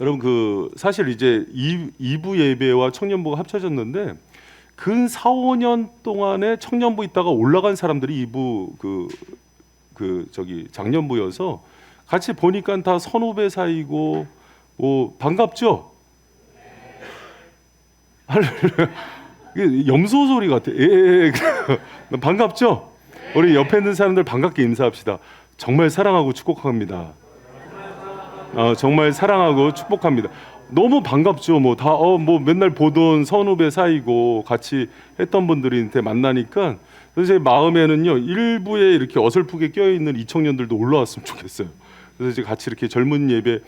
여러분 사실 이제 2부 예배와 청년부가 합쳐졌는데 근 4, 5년 동안에 청년부 있다가 올라간 사람들이 2부 저기 장년부여서 같이 보니까 다 선후배 사이고 뭐 반갑죠? 이게 염소 소리 같아. 예. 반갑죠? 우리 옆에 있는 사람들 반갑게 인사합시다. 정말 사랑하고 축복합니다. 정말 사랑하고 축복합니다. 너무 반갑죠. 뭐 다 뭐 맨날 보던 선후배 사이고 같이 했던 분들한테 만나니까 그래서 제 마음에는요 일부에 이렇게 어설프게 껴있는 이 청년들도 올라왔으면 좋겠어요. 그래서 이제 같이 이렇게 젊은 예배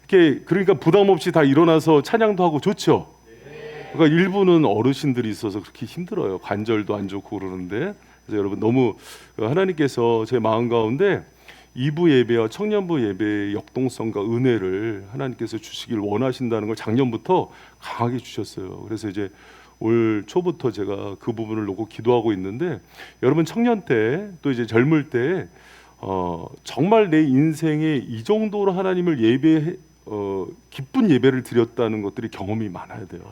이렇게 그러니까 부담 없이 다 일어나서 찬양도 하고 좋죠. 그러니까 일부는 어르신들이 있어서 그렇게 힘들어요. 관절도 안 좋고 그러는데 그래서 여러분 너무 하나님께서 제 마음 가운데 2부 예배와 청년부 예배의 역동성과 은혜를 하나님께서 주시길 원하신다는 걸 작년부터 강하게 주셨어요. 그래서 이제 올 초부터 제가 그 부분을 놓고 기도하고 있는데 여러분 청년 때 또 이제 젊을 때 정말 내 인생에 이 정도로 하나님을 기쁜 예배를 드렸다는 것들이 경험이 많아야 돼요.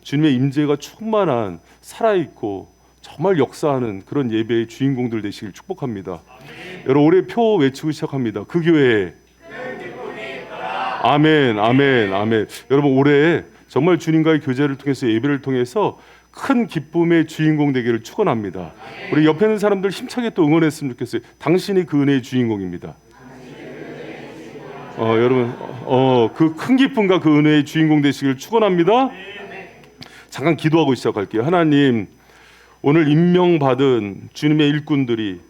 주님의 임재가 충만한 살아있고 정말 역사하는 그런 예배의 주인공들 되시길 축복합니다. 여러분 올해 표 외치고 시작합니다. 그 교회에 아멘, 아멘, 아멘. 여러분 올해 정말 주님과의 교제를 통해서 예배를 통해서 큰 기쁨의 주인공 되기를 축원합니다. 우리 옆에 있는 사람들 힘차게 또 응원했으면 좋겠어요. 당신이 그 은혜의 주인공입니다. 여러분 그 큰 기쁨과 그 은혜의 주인공 되시길 축원합니다. 잠깐 기도하고 시작할게요. 하나님 오늘 임명받은 주님의 일꾼들이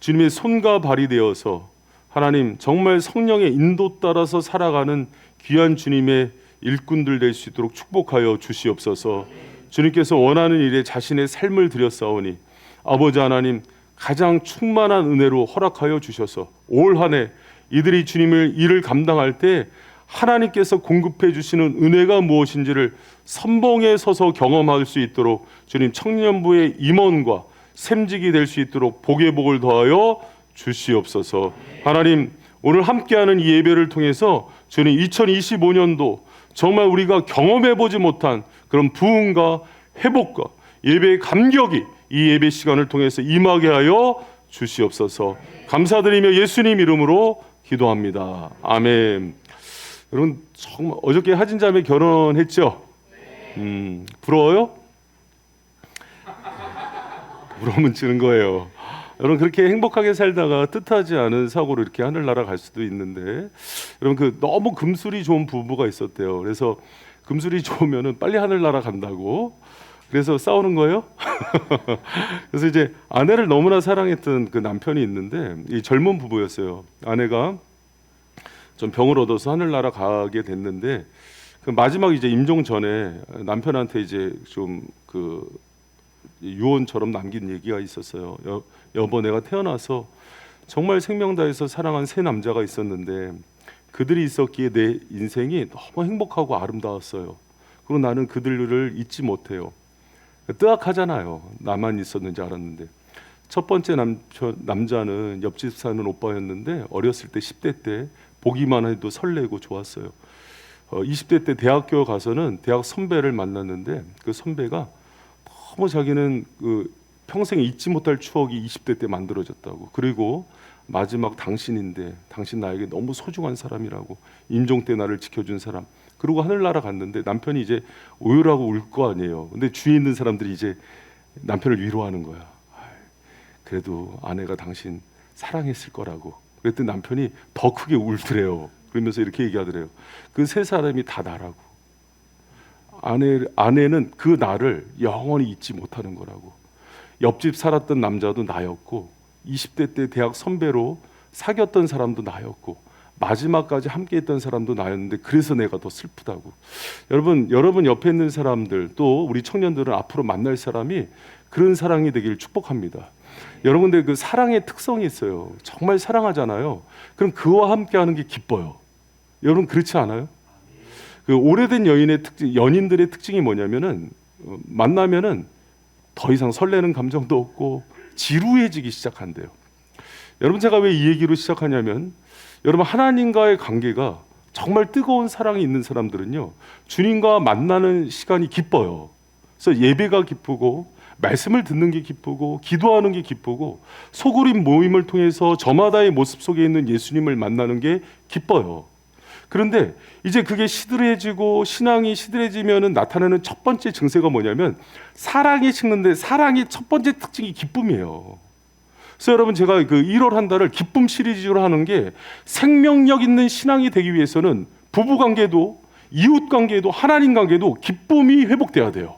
주님의 손과 발이 되어서 하나님 정말 성령의 인도 따라서 살아가는 귀한 주님의 일꾼들 될 수 있도록 축복하여 주시옵소서. 주님께서 원하는 일에 자신의 삶을 드렸사오니 아버지 하나님 가장 충만한 은혜로 허락하여 주셔서 올 한 해 이들이 주님의 일을 감당할 때 하나님께서 공급해 주시는 은혜가 무엇인지를 선봉에 서서 경험할 수 있도록 주님 청년부의 임원과 샘직이 될 수 있도록 복의 복을 더하여 주시옵소서. 하나님 오늘 함께하는 이 예배를 통해서 주님 2025년도 정말 우리가 경험해보지 못한 그런 부흥과 회복과 예배의 감격이 이 예배 시간을 통해서 임하게 하여 주시옵소서. 감사드리며 예수님 이름으로 기도합니다. 아멘. 여러분 정말 어저께 하진 자매 결혼했죠? 부러워요? 부러우면 지는 거예요. 여러분 그렇게 행복하게 살다가 뜻하지 않은 사고로 이렇게 하늘나라 갈 수도 있는데 여러분 너무 금술이 좋은 부부가 있었대요. 그래서 금술이 좋으면은 빨리 하늘나라 간다고 그래서 싸우는 거예요. 그래서 이제 아내를 너무나 사랑했던 그 남편이 있는데 이 젊은 부부였어요. 아내가 좀 병을 얻어서 하늘나라 가게 됐는데 그 마지막 이제 임종 전에 남편한테 이제 좀 유언처럼 남긴 얘기가 있었어요. 여보 내가 태어나서 정말 생명 다해서 사랑한 세 남자가 있었는데 그들이 있었기에 내 인생이 너무 행복하고 아름다웠어요. 그리고 나는 그들을 잊지 못해요. 뜨악하잖아요. 나만 있었는지 알았는데 첫 번째 남자는 옆집 사는 오빠였는데 어렸을 때 10대 때 보기만 해도 설레고 좋았어요. 20대 때 대학교 가서는 대학 선배를 만났는데 그 선배가 너무 자기는 평생 잊지 못할 추억이 20대 때 만들어졌다고. 그리고 마지막 당신인데 당신 나에게 너무 소중한 사람이라고. 임종 때 나를 지켜준 사람. 그리고 하늘나라 갔는데 남편이 이제 오열하고 울 거 아니에요. 근데 주위에 있는 사람들이 이제 남편을 위로하는 거야. 그래도 아내가 당신 사랑했을 거라고. 그랬더니 남편이 더 크게 울더래요. 그러면서 이렇게 얘기하더래요. 그 세 사람이 다 나라고. 아내는 그 나를 영원히 잊지 못하는 거라고. 옆집 살았던 남자도 나였고 20대 때 대학 선배로 사귀었던 사람도 나였고 마지막까지 함께했던 사람도 나였는데 그래서 내가 더 슬프다고. 여러분 옆에 있는 사람들 또 우리 청년들은 앞으로 만날 사람이 그런 사랑이 되기를 축복합니다. 여러분들 그 사랑의 특성이 있어요. 정말 사랑하잖아요. 그럼 그와 함께하는 게 기뻐요. 여러분 그렇지 않아요? 그 오래된 연인들의 특징이 뭐냐면은 만나면은 더 이상 설레는 감정도 없고 지루해지기 시작한대요. 여러분 제가 왜 이 얘기로 시작하냐면 여러분 하나님과의 관계가 정말 뜨거운 사랑이 있는 사람들은요, 주님과 만나는 시간이 기뻐요. 그래서 예배가 기쁘고 말씀을 듣는 게 기쁘고 기도하는 게 기쁘고 소그룹 모임을 통해서 저마다의 모습 속에 있는 예수님을 만나는 게 기뻐요. 그런데 이제 그게 시들해지고 신앙이 시들해지면 나타나는 첫 번째 증세가 뭐냐면, 사랑이 식는데 사랑의 첫 번째 특징이 기쁨이에요. 그래서 여러분, 제가 그 1월 한 달을 기쁨 시리즈로 하는 게, 생명력 있는 신앙이 되기 위해서는 부부관계도 이웃관계도 하나님 관계도 기쁨이 회복돼야 돼요.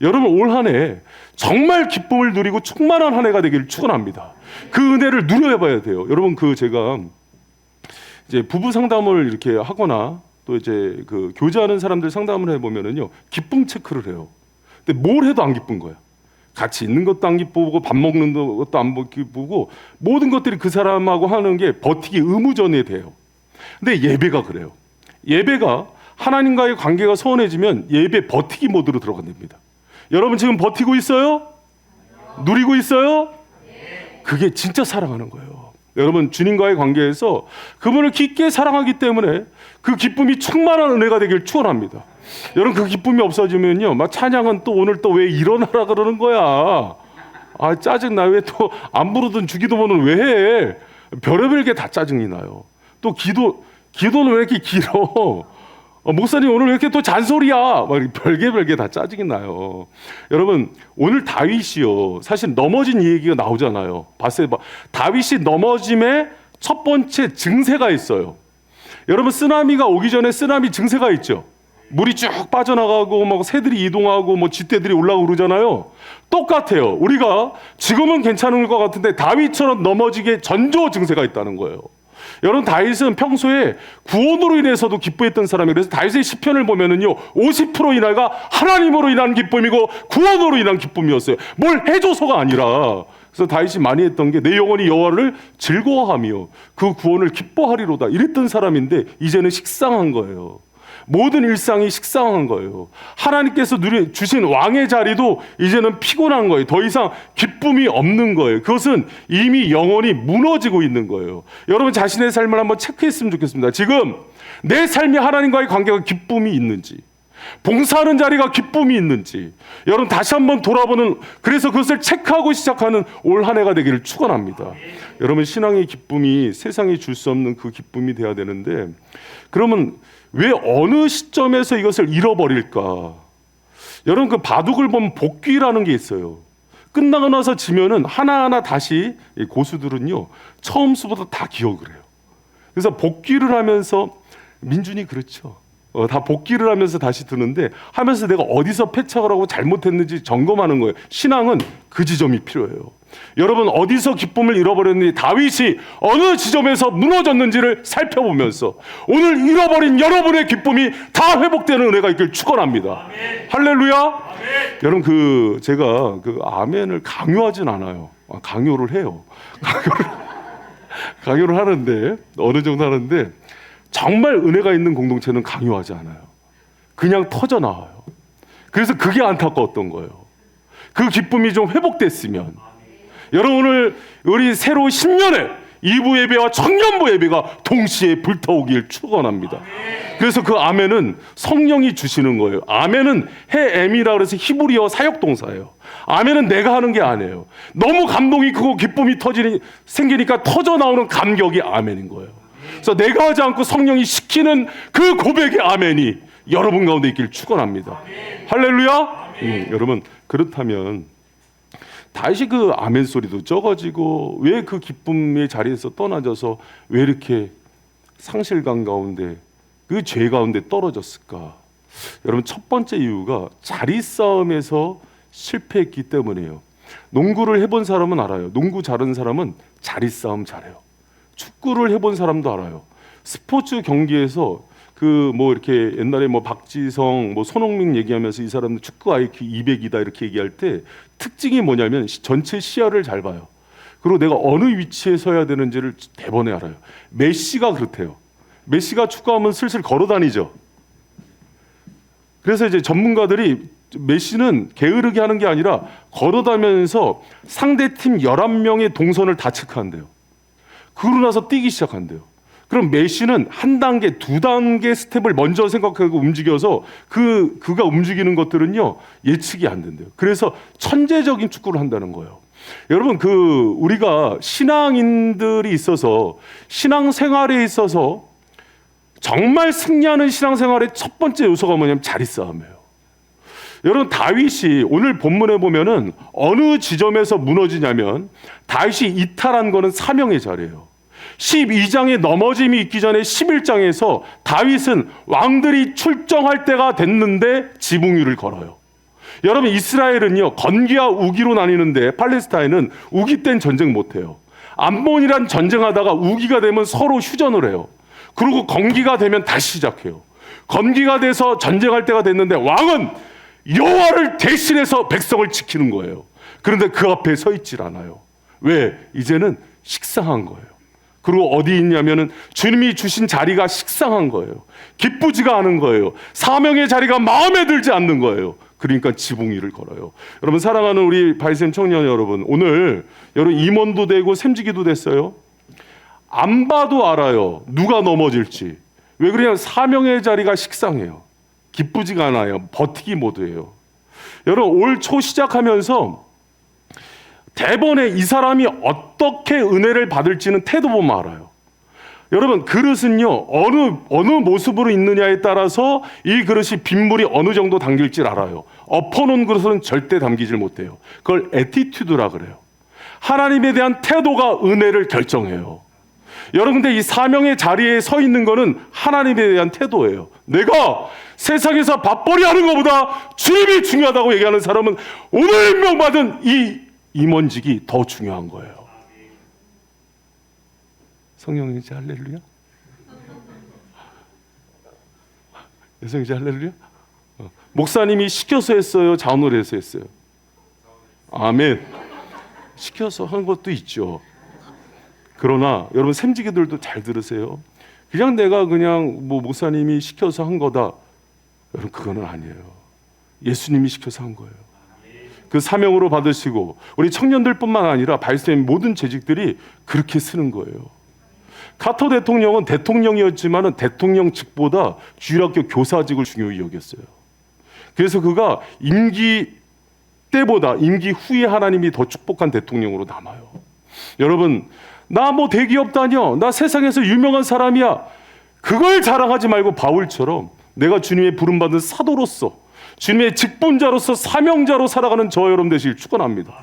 여러분, 올 한 해 정말 기쁨을 누리고 충만한 한 해가 되기를 축원합니다. 그 은혜를 누려봐야 돼요. 여러분, 제가 이제 부부 상담을 이렇게 하거나 또 이제 그 교제하는 사람들 상담을 해보면은요, 기쁨 체크를 해요. 근데 뭘 해도 안 기쁜 거야. 같이 있는 것도 안 기쁘고 밥 먹는 것도 안 기쁘고 모든 것들이 그 사람하고 하는 게 버티기 의무전에 돼요. 근데 예배가 그래요. 예배가 하나님과의 관계가 소원해지면 예배 버티기 모드로 들어간답니다. 여러분, 지금 버티고 있어요? 누리고 있어요? 그게 진짜 사랑하는 거예요. 여러분, 주님과의 관계에서 그분을 깊게 사랑하기 때문에 그 기쁨이 충만한 은혜가 되길 축원합니다. 여러분, 그 기쁨이 없어지면요, 막 찬양은 또 오늘 또 왜 일어나라 그러는 거야. 아, 짜증나. 왜 또 안 부르던 주기도문은 왜 해? 별의별 게 다 짜증이 나요. 또 기도는 왜 이렇게 길어? 목사님 오늘 왜 이렇게 또 잔소리야? 막 별게 다 짜증이 나요. 여러분, 오늘 다윗이요, 사실 넘어진 얘기가 나오잖아요. 바세바. 다윗이 넘어짐의 첫 번째 증세가 있어요. 여러분, 쓰나미가 오기 전에 쓰나미 증세가 있죠. 물이 쭉 빠져나가고 막 새들이 이동하고 뭐 쥐떼들이 올라오고 그러잖아요. 똑같아요. 우리가 지금은 괜찮은 것 같은데 다윗처럼 넘어지게 전조 증세가 있다는 거예요. 여러분, 다윗은 평소에 구원으로 인해서도 기뻐했던 사람이에요. 그래서 다윗의 시편을 보면은요, 50% 이나가 하나님으로 인한 기쁨이고 구원으로 인한 기쁨이었어요. 뭘 해줘서가 아니라. 그래서 다윗이 많이 했던 게, 내 영혼이 여호와를 즐거워하며 그 구원을 기뻐하리로다, 이랬던 사람인데 이제는 식상한 거예요. 모든 일상이 식상한 거예요. 하나님께서 주신 왕의 자리도 이제는 피곤한 거예요. 더 이상 기쁨이 없는 거예요. 그것은 이미 영혼이 무너지고 있는 거예요. 여러분, 자신의 삶을 한번 체크했으면 좋겠습니다. 지금 내 삶이 하나님과의 관계가 기쁨이 있는지, 봉사하는 자리가 기쁨이 있는지, 여러분 다시 한번 돌아보는, 그래서 그것을 체크하고 시작하는 올 한 해가 되기를 축원합니다. 여러분, 신앙의 기쁨이 세상이 줄 수 없는 그 기쁨이 돼야 되는데, 그러면 왜 어느 시점에서 이것을 잃어버릴까? 여러분, 그 바둑을 보면 복귀라는 게 있어요. 끝나고 나서 지면은 하나하나 다시, 고수들은요, 처음 수부터 다 기억을 해요. 그래서 복귀를 하면서, 민준이 그렇죠. 다 복귀를 하면서 다시 드는데, 하면서 내가 어디서 패착을 하고 잘못했는지 점검하는 거예요. 신앙은 그 지점이 필요해요. 여러분, 어디서 기쁨을 잃어버렸는지, 다윗이 어느 지점에서 무너졌는지를 살펴보면서 오늘 잃어버린 여러분의 기쁨이 다 회복되는 은혜가 있길 축원합니다. 아멘. 할렐루야. 아멘. 여러분, 제가 아멘을 강요하진 않아요. 강요를 해요. 강요를 하는데, 어느 정도 하는데, 정말 은혜가 있는 공동체는 강요하지 않아요. 그냥 터져 나와요. 그래서 그게 안타까웠던 거예요. 그 기쁨이 좀 회복됐으면. 여러분, 오늘 우리 새로 10년에 2부 예배와 청년부 예배가 동시에 불타오길 축원합니다. 그래서 그 아멘은 성령이 주시는 거예요. 아멘은 해엠이라 그래서 히브리어 사역동사예요. 아멘은 내가 하는 게 아니에요. 너무 감동이 크고 기쁨이 생기니까 터져 나오는 감격이 아멘인 거예요. 그래서 내가 하지 않고 성령이 시키는 그 고백의 아멘이 여러분 가운데 있길 축원합니다. 할렐루야. 여러분, 그렇다면 다시 그 아멘 소리도 적어지고, 왜 그 기쁨의 자리에서 떠나져서 왜 이렇게 상실감 가운데, 그 죄 가운데 떨어졌을까? 여러분, 첫 번째 이유가 자리 싸움에서 실패했기 때문이에요. 농구를 해본 사람은 알아요. 농구 잘하는 사람은 자리 싸움 잘해요. 축구를 해본 사람도 알아요. 스포츠 경기에서 이렇게 옛날에 박지성, 손흥민 얘기하면서 이 사람은 축구 IQ 200이다 이렇게 얘기할 때 특징이 뭐냐면 전체 시야를 잘 봐요. 그리고 내가 어느 위치에 서야 되는지를 대번에 알아요. 메시가 그렇대요. 메시가 축구하면 슬슬 걸어 다니죠. 그래서 이제 전문가들이 메시는 게으르게 하는 게 아니라 걸어 다니면서 상대팀 11명의 동선을 다 체크한대요. 그러고 나서 뛰기 시작한대요. 그럼 메시는 한 단계, 두 단계 스텝을 먼저 생각하고 움직여서 그가 움직이는 것들은요 예측이 안 된대요. 그래서 천재적인 축구를 한다는 거예요. 여러분 우리가 신앙인들이 있어서 신앙생활에 있어서 정말 승리하는 신앙생활의 첫 번째 요소가 뭐냐면 자리 싸움이에요. 여러분 다윗이 오늘 본문에 보면은 어느 지점에서 무너지냐면 다윗이 이탈한 거는 사명의 자리예요. 12장에 넘어짐이 있기 전에 11장에서 다윗은 왕들이 출정할 때가 됐는데 지붕 위를 걸어요. 여러분 이스라엘은요 건기와 우기로 나뉘는데 팔레스타인은 우기 땐 전쟁 못해요. 암몬이란 전쟁하다가 우기가 되면 서로 휴전을 해요. 그리고 건기가 되면 다시 시작해요. 건기가 돼서 전쟁할 때가 됐는데 왕은 여호와를 대신해서 백성을 지키는 거예요. 그런데 그 앞에 서 있질 않아요. 왜? 이제는 식상한 거예요. 그리고 어디 있냐면은 주님이 주신 자리가 식상한 거예요. 기쁘지가 않은 거예요. 사명의 자리가 마음에 들지 않는 거예요. 그러니까 지붕 위를 걸어요. 여러분 사랑하는 우리 바이샘 청년 여러분, 오늘 여러분 임원도 되고 샘지기도 됐어요. 안 봐도 알아요. 누가 넘어질지. 왜 그러냐면 사명의 자리가 식상해요. 기쁘지가 않아요. 버티기 모드예요. 여러분 올 초 시작하면서 대번에 이 사람이 어떻게 은혜를 받을지는 태도 보면 알아요. 여러분 그릇은요 어느 모습으로 있느냐에 따라서 이 그릇이 빗물이 어느 정도 담길지 알아요. 엎어놓은 그릇은 절대 담기질 못해요. 그걸 애티튜드라 그래요. 하나님에 대한 태도가 은혜를 결정해요. 여러분 근데 이 사명의 자리에 서 있는 거는 하나님에 대한 태도예요. 내가 세상에서 밥벌이 하는 것보다 주님이 중요하다고 얘기하는 사람은 오늘 임명받은 이 임원직이 더 중요한 거예요. 성령이지 할렐루야? 여성이지 할렐루야? 목사님이 시켜서 했어요? 자원으로 해서 했어요? 아멘. 시켜서 한 것도 있죠. 그러나 여러분 샘지기들도 잘 들으세요. 그냥 내가 그냥 목사님이 시켜서 한 거다. 여러분 그거는 아니에요. 예수님이 시켜서 한 거예요. 그 사명으로 받으시고 우리 청년들뿐만 아니라 발쌤 모든 재직들이 그렇게 쓰는 거예요. 카터 대통령은 대통령이었지만 대통령직보다 주일학교 교사직을 중요히 여겼어요. 그래서 그가 임기 때보다 임기 후에 하나님이 더 축복한 대통령으로 남아요. 여러분 나 대기업 다녀, 나 세상에서 유명한 사람이야, 그걸 자랑하지 말고 바울처럼 내가 주님의 부름받은 사도로서 주님의 직분자로서 사명자로 살아가는 저 여러분 되시길 축원합니다.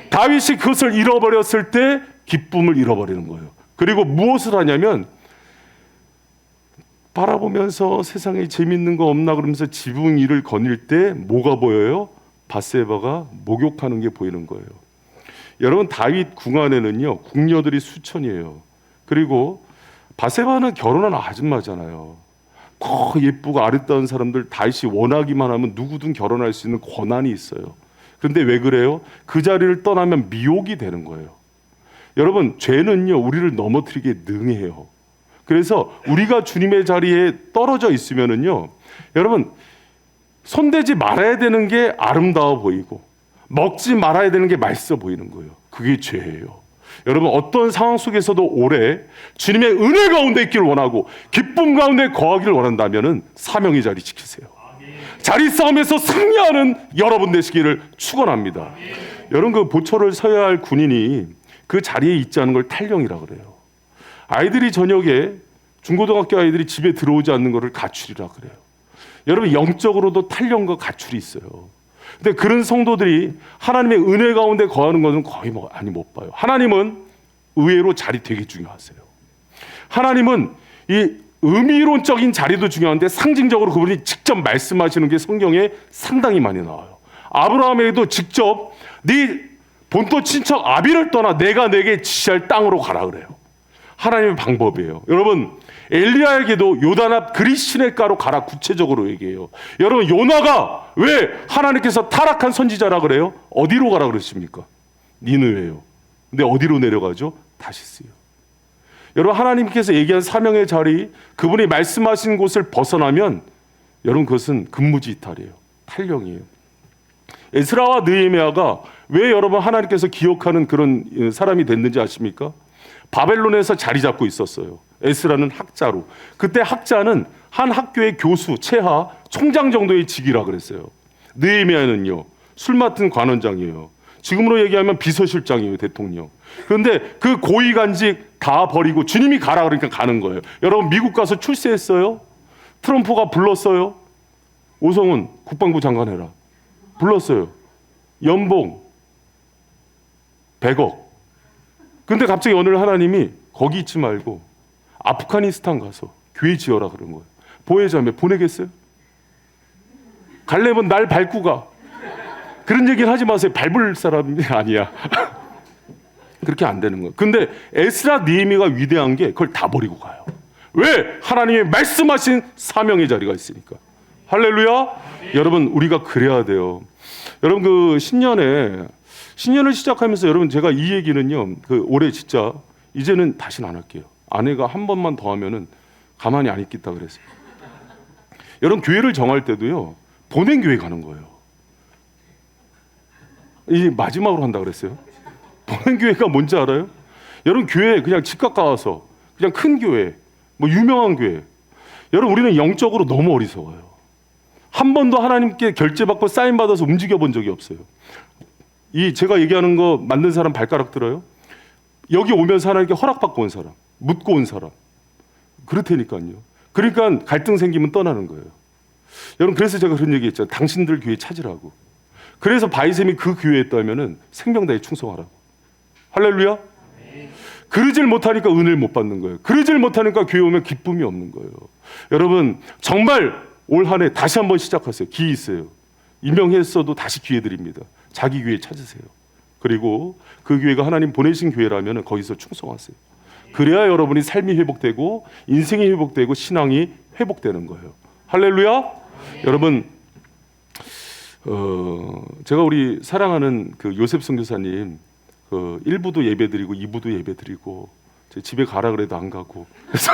다윗이 그것을 잃어버렸을 때 기쁨을 잃어버리는 거예요. 그리고 무엇을 하냐면 바라보면서 세상에 재밌는 거 없나 그러면서 지붕 위를 거닐 때 뭐가 보여요? 밧세바가 목욕하는 게 보이는 거예요. 여러분 다윗 궁 안에는요 궁녀들이 수천이에요. 그리고 밧세바는 결혼한 아줌마잖아요. 더 예쁘고 아름다운 사람들 다윗이 원하기만 하면 누구든 결혼할 수 있는 권한이 있어요. 그런데 왜 그래요? 그 자리를 떠나면 미혹이 되는 거예요. 여러분 죄는요 우리를 넘어뜨리게 능해요. 그래서 우리가 주님의 자리에 떨어져 있으면은요 여러분 손대지 말아야 되는 게 아름다워 보이고 먹지 말아야 되는 게 맛있어 보이는 거예요. 그게 죄예요. 여러분 어떤 상황 속에서도 오래 주님의 은혜 가운데 있기를 원하고 기쁨 가운데 거하기를 원한다면은 사명의 자리 지키세요. 자리 싸움에서 승리하는 여러분 되시기를 축원합니다. 여러분 그 보초를 서야 할 군인이 그 자리에 있지 않은 걸 탈령이라 그래요. 아이들이 저녁에 중고등학교 아이들이 집에 들어오지 않는 것을 가출이라 그래요. 여러분 영적으로도 탈령과 가출이 있어요. 근데 그런 성도들이 하나님의 은혜 가운데 거하는 것은 거의 많이 못 봐요. 하나님은 의외로 자리 되게 중요하세요. 하나님은 이 의미론적인 자리도 중요한데 상징적으로 그분이 직접 말씀하시는 게 성경에 상당히 많이 나와요. 아브라함에게도 직접 네 본토 친척 아비를 떠나 내가 내게 지시할 땅으로 가라 그래요. 하나님의 방법이에요. 여러분 엘리야에게도 요단 앞 그릿 시냇가로 가라 구체적으로 얘기해요. 여러분 요나가 왜 하나님께서 타락한 선지자라 그래요? 어디로 가라 그러십니까? 니느웨요. 근데 어디로 내려가죠? 다시스요. 여러분 하나님께서 얘기한 사명의 자리, 그분이 말씀하신 곳을 벗어나면 여러분 그것은 근무지 이탈이에요. 탈령이에요. 에스라와 느헤미야가 왜 여러분 하나님께서 기억하는 그런 사람이 됐는지 아십니까? 바벨론에서 자리 잡고 있었어요. 에스라는 학자로. 그때 학자는 한 학교의 교수, 체하, 총장 정도의 직위라 그랬어요. 느헤미야는요, 술 맡은 관원장이에요. 지금으로 얘기하면 비서실장이에요, 대통령. 그런데 그 고위간직 다 버리고 주님이 가라 그러니까 가는 거예요. 여러분, 미국 가서 출세했어요? 트럼프가 불렀어요? 오성훈 국방부 장관 해라. 불렀어요. 연봉 100억. 근데 갑자기 어느 날 하나님이 거기 있지 말고 아프가니스탄 가서 교회 지어라 그런 거예요. 보혜자매 보내겠어요? 갈래면 날 밟고 가. 그런 얘기는 하지 마세요. 밟을 사람이 아니야. 그렇게 안 되는 거예요. 근데 에스라 느헤미야가 위대한 게 그걸 다 버리고 가요. 왜? 하나님이 말씀하신 사명의 자리가 있으니까. 할렐루야. 여러분, 우리가 그래야 돼요. 여러분, 그 신년을 시작하면서 여러분, 제가 이 얘기는요, 그 올해 진짜 이제는 다시는 안 할게요. 아내가 한 번만 더 하면은 가만히 안 있겠다 그랬어요. 여러분, 교회를 정할 때도요, 보낸 교회 가는 거예요. 이 마지막으로 한다 그랬어요. 보낸 교회가 뭔지 알아요? 여러분, 교회 그냥 집 가까워서 그냥 큰 교회, 뭐 유명한 교회. 여러분, 우리는 영적으로 너무 어리석어요. 한 번도 하나님께 결제받고 사인 받아서 움직여 본 적이 없어요. 이 제가 얘기하는 거 만든 사람 발가락 들어요? 여기 오면서 하나님께 허락받고 온 사람, 묻고 온 사람. 그렇다니까요. 그러니까 갈등 생기면 떠나는 거예요. 여러분, 그래서 제가 그런 얘기 했잖아요. 당신들 교회 찾으라고. 그래서 바이셈이 그 교회에 있다면은 생명다에 충성하라고. 할렐루야. 그러질 못하니까 은혜를 못 받는 거예요. 그러질 못하니까 교회 오면 기쁨이 없는 거예요. 여러분, 정말 올 한 해 다시 한번 시작하세요. 기회 있어요. 임명했어도 다시 기회 드립니다. 자기 교회 찾으세요. 그리고 그 교회가 하나님 보내신 교회라면 거기서 충성하세요. 그래야 여러분이 삶이 회복되고 인생이 회복되고 신앙이 회복되는 거예요. 할렐루야. 여러분, 제가 우리 사랑하는 그 요셉 선교사님, 그 1부도 예배드리고 2부도 예배드리고 제 집에 가라 그래도 안 가고 그래서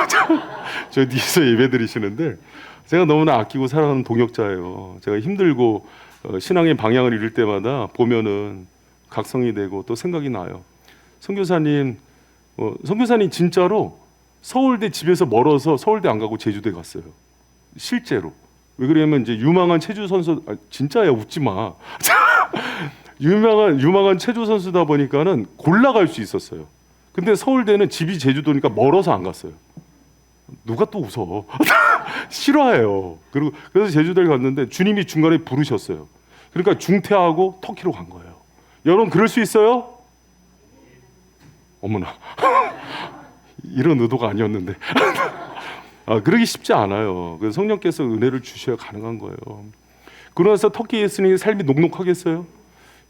저 뒤에서 예배드리시는데 제가 너무나 아끼고 사랑하는 동역자예요. 제가 힘들고 신앙의 방향을 잃을 때마다 보면은 각성이 되고 또 생각이 나요. 선교사님 진짜로 서울대 집에서 멀어서 서울대 안 가고 제주도에 갔어요. 실제로. 왜 그러냐면 이제 유망한 체조 선수, 진짜야, 웃지 마. 유망한 체조 선수다 보니까는 골라갈 수 있었어요. 근데 서울대는 집이 제주도니까 멀어서 안 갔어요. 누가 또 웃어? 싫어해요. 그리고 그래서 제주도에 갔는데 주님이 중간에 부르셨어요. 그러니까 중퇴하고 터키로 간 거예요. 여러분, 그럴 수 있어요? 어머나. 이런 의도가 아니었는데. 그러기 쉽지 않아요. 그래서 성령께서 은혜를 주셔야 가능한 거예요. 그러면서 터키에 있으니 삶이 녹록하겠어요?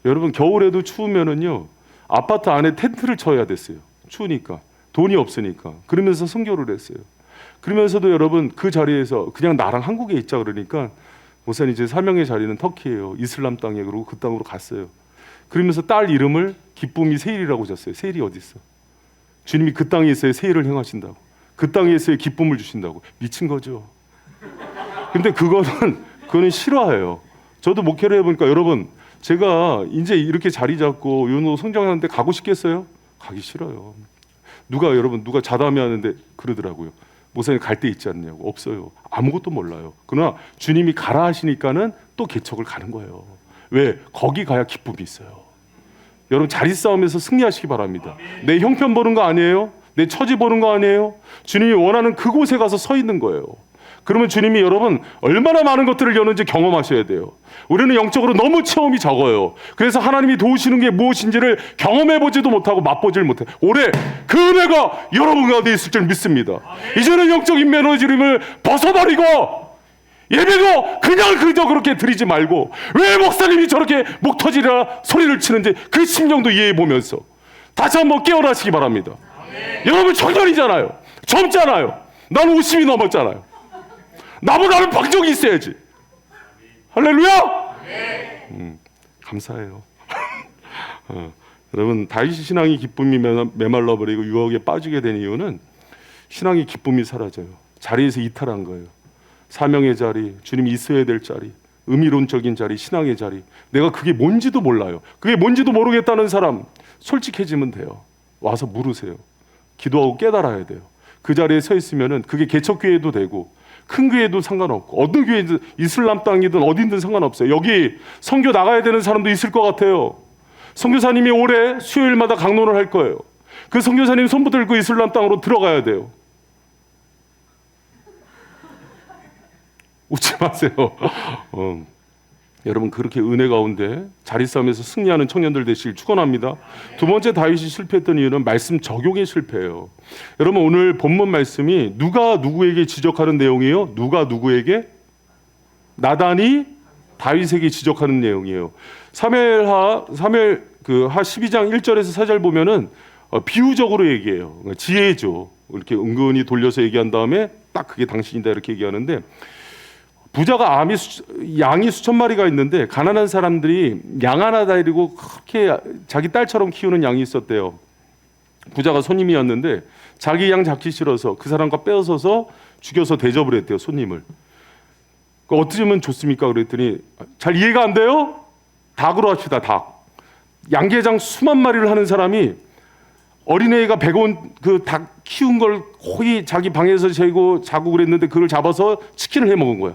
여러분, 겨울에도 추우면은요, 아파트 안에 텐트를 쳐야 됐어요. 추우니까. 돈이 없으니까. 그러면서 선교를 했어요. 그러면서도 여러분, 그 자리에서 그냥 나랑 한국에 있자 그러니까 목사님, 제 사명의 자리는 터키예요. 이슬람 땅에. 그러고 그 땅으로 갔어요. 그러면서 딸 이름을 기쁨이 세일이라고 졌어요. 세일이 어디 있어? 주님이 그 땅에 있어야 세일을 행하신다고. 그 땅에 있어야 기쁨을 주신다고. 미친 거죠. 근데 그거는 싫어해요. 저도 목회를 해보니까 여러분, 제가 이제 이렇게 자리 잡고 윤호 성장하는데 가고 싶겠어요? 가기 싫어요. 누가 자담회 하는데 그러더라고요. 목사님 갈 데 있지 않냐고. 없어요. 아무것도 몰라요. 그러나 주님이 가라 하시니까는 또 개척을 가는 거예요. 왜? 거기 가야 기쁨이 있어요. 여러분, 자리 싸움에서 승리하시기 바랍니다. 내 형편 보는 거 아니에요? 내 처지 보는 거 아니에요? 주님이 원하는 그곳에 가서 서 있는 거예요. 그러면 주님이 여러분 얼마나 많은 것들을 여는지 경험하셔야 돼요. 우리는 영적으로 너무 체험이 적어요. 그래서 하나님이 도우시는 게 무엇인지를 경험해보지도 못하고 맛보지를 못해요. 올해 그 은혜가 여러분 가운데 있을 줄 믿습니다. 이제는 영적인 매너지림을 벗어버리고 예배도 그저 그렇게 드리지 말고 왜 목사님이 저렇게 목 터지라 소리를 치는지 그 심정도 이해해보면서 다시 한번 깨어나시기 바랍니다. 여러분, 청년이잖아요. 젊잖아요. 나는 50이 넘었잖아요. 나보다는 방정이 있어야지. 할렐루야. 감사해요. 여러분, 다윗이 신앙이 기쁨이 메말라버리고 유혹에 빠지게 된 이유는 신앙의 기쁨이 사라져요. 자리에서 이탈한 거예요. 사명의 자리, 주님이 있어야 될 자리, 의미론적인 자리, 신앙의 자리. 내가 그게 뭔지도 몰라요. 그게 뭔지도 모르겠다는 사람 솔직해지면 돼요. 와서 물으세요. 기도하고 깨달아야 돼요. 그 자리에 서 있으면은 그게 개척교회도 되고 큰 교회도 상관없고 어떤 교회든 이슬람 땅이든 어딘든 상관없어요. 여기 선교 나가야 되는 사람도 있을 것 같아요. 선교사님이 올해 수요일마다 강론을 할 거예요. 그 선교사님 손 붙들고 이슬람 땅으로 들어가야 돼요. 웃지 마세요. 여러분 그렇게 은혜 가운데 자리 싸움에서 승리하는 청년들 되시길 축원합니다. 두 번째 다윗이 실패했던 이유는 말씀 적용에 실패해요. 여러분 오늘 본문 말씀이 누가 누구에게 지적하는 내용이에요? 누가 누구에게? 나단이 다윗에게 지적하는 내용이에요. 사무엘하 12장 1절에서 4절 보면은 비유적으로 얘기해요. 지혜죠. 이렇게 은근히 돌려서 얘기한 다음에 딱 그게 당신이다 이렇게 얘기하는데 부자가 양이 수천 마리가 있는데 가난한 사람들이 양 하나 데리고 그렇게 자기 딸처럼 키우는 양이 있었대요. 부자가 손님이었는데 자기 양 잡기 싫어서 그 사람과 빼앗아서 죽여서 대접을 했대요. 손님을. 어떻게 하면 좋습니까? 그랬더니 잘 이해가 안 돼요? 닭으로 합시다. 닭. 양계장 수만 마리를 하는 사람이 어린애가 100원 그 닭 키운 걸 거의 자기 방에서 재고 자고 그랬는데 그걸 잡아서 치킨을 해 먹은 거야.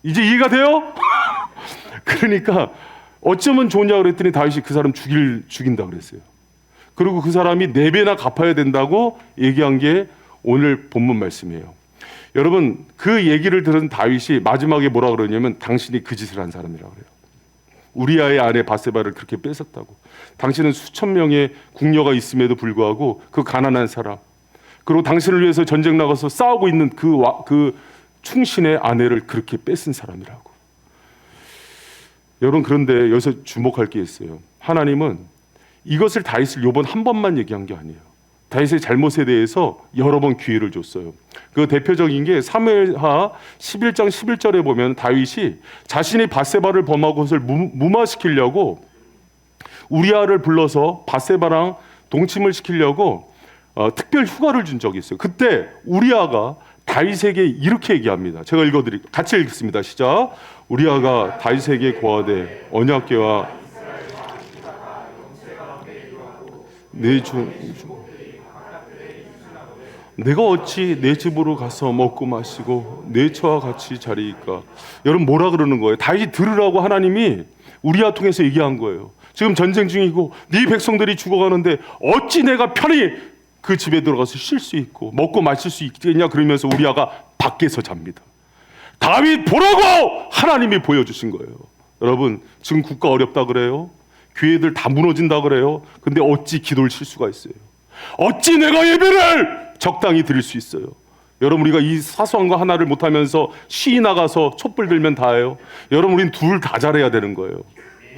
이제 이해가 돼요? 그러니까 어쩌면 좋냐 그랬더니 다윗이 그 사람 죽인다 그랬어요. 그리고 그 사람이 4배나 갚아야 된다고 얘기한 게 오늘 본문 말씀이에요. 여러분 그 얘기를 들은 다윗이 마지막에 뭐라 그러냐면 당신이 그 짓을 한 사람이라고 그래요. 우리아의 아내 바세바를 그렇게 뺏었다고. 당신은 수천 명의 궁녀가 있음에도 불구하고 그 가난한 사람, 그리고 당신을 위해서 전쟁 나가서 싸우고 있는 그 충신의 아내를 그렇게 뺏은 사람이라고. 여러분 그런데 여기서 주목할 게 있어요. 하나님은 이것을 다윗을 요번 한 번만 얘기한 게 아니에요. 다윗의 잘못에 대해서 여러 번 기회를 줬어요. 그 대표적인 게 사무엘하 11장 11절에 보면 다윗이 자신이 바세바를 범하고 그것을 무마시키려고 우리아를 불러서 바세바랑 동침을 시키려고 특별 휴가를 준 적이 있어요. 그때 우리아가 다윗에게 이렇게 얘기합니다. 제가 같이 읽겠습니다. 시작. 우리아가 다윗에게 고하되 언약궤와 내 주 내가 어찌 내 집으로 가서 먹고 마시고 내 처와 같이 자리일까? 여러분 뭐라 그러는 거예요? 다윗이 들으라고 하나님이 우리아 통해서 얘기한 거예요. 지금 전쟁 중이고 네 백성들이 죽어가는데 어찌 내가 편히 그 집에 들어가서 쉴 수 있고 먹고 마실 수 있겠냐 그러면서 우리아가 밖에서 잡니다. 다윗 보라고 하나님이 보여주신 거예요. 여러분 지금 국가 어렵다 그래요. 교회들 다 무너진다 그래요. 근데 어찌 기도를 칠 수가 있어요. 어찌 내가 예배를 적당히 드릴 수 있어요. 여러분 우리가 이 사소한 거 하나를 못하면서 시위 나가서 촛불 들면 다예요. 여러분 우린 둘 다 잘해야 되는 거예요.